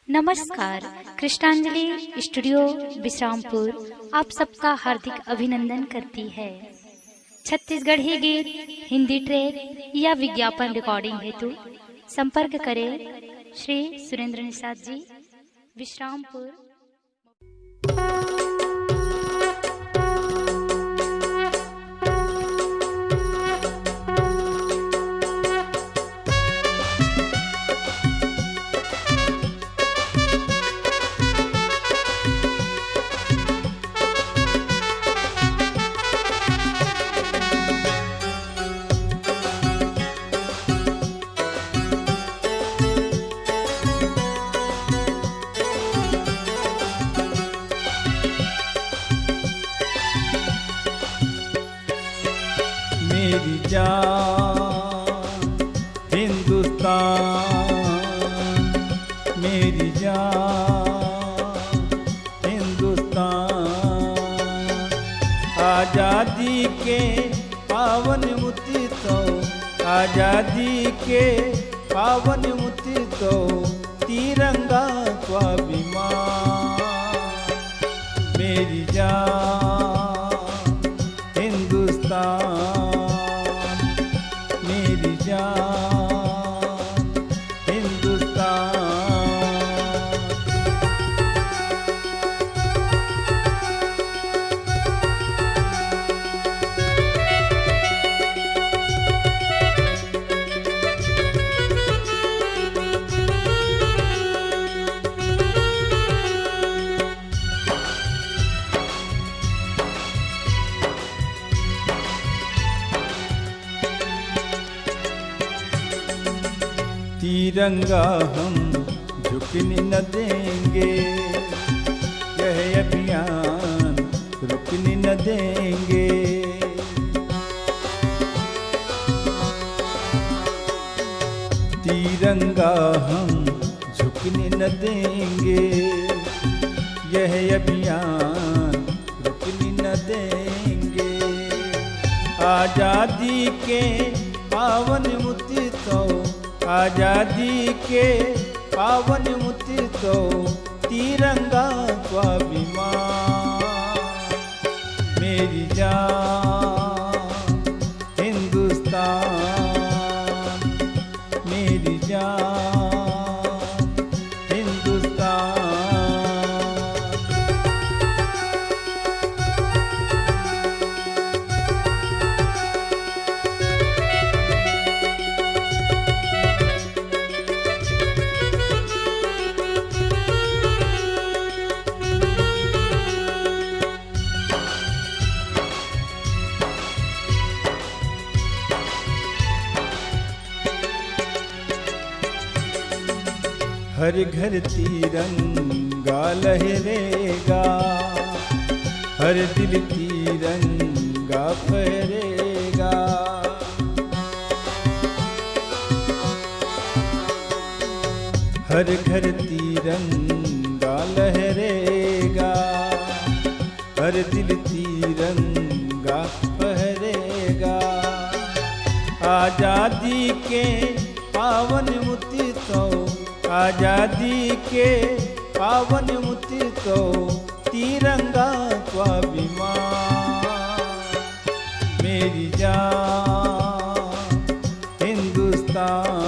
नमस्कार। कृष्णांजलि स्टूडियो विश्रामपुर आप सबका हार्दिक अभिनंदन करती है। छत्तीसगढ़ी गीत, हिंदी ट्रैक या विज्ञापन रिकॉर्डिंग हेतु संपर्क करें श्री सुरेंद्र निषाद जी, विश्रामपुर। मेरी जान हिंदुस्तान, मेरी जान हिंदुस्तान, आज़ादी के पावन उत्सव, आज़ादी के पावन उत्सव, तिरंगा स्वाभिमान। मेरी जान हिंदुस्तान, मेरी जान हिंदुस्तान। तिरंगा हम झुकने न देंगे, यह अभियान रुकने न देंगे। तिरंगा हम झुकने न देंगे, यह अभियान रुकने न देंगे। आज़ादी के पावन उत्सव, आज़ादी के पावन उत्सव, तिरंगा स्वाभिमान। मेरी जान हिंदुस्तान, मेरी जान हिंदुस्तान। हर घर तिरंगा लहरेगा, हर दिल तिरंगा फहरेगा। हर घर तिरंगा लहरेगा, हर दिल तिरंगा फहरेगा। आज़ादी के पावन उत्सव, आज़ादी के पावन उत्सव, तिरंगा स्वाभिमान। मेरी जान हिंदुस्तान,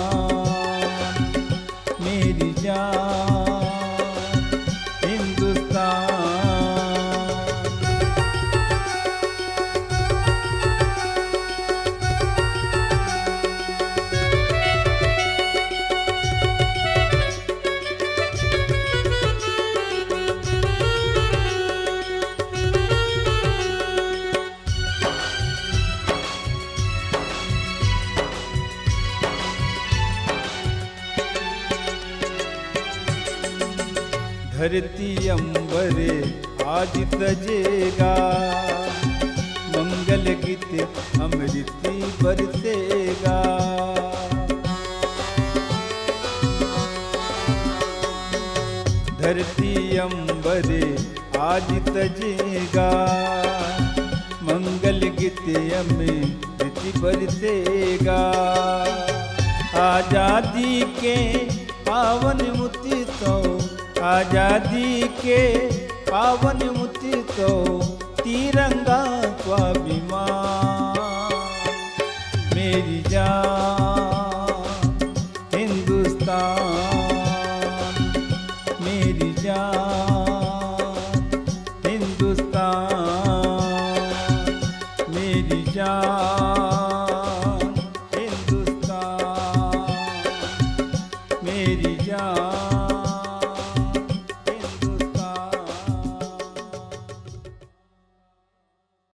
मेरी जान हिंदुस्तान। धरती अंबरे आज तजेगा, मंगल गीत अमृति बरसेगा। धरती अंबरे आज तजेगा, मंगल गीत अमृति बरसेगा। आज़ादी के पावन उत्सव, आजादी के पावन मुति तो तिरंगा स्वाभिमान। मेरी जान हिंदुस्तान, मेरी जान हिंदुस्तान, मेरी जान हिंदुस्तान, मेरी जान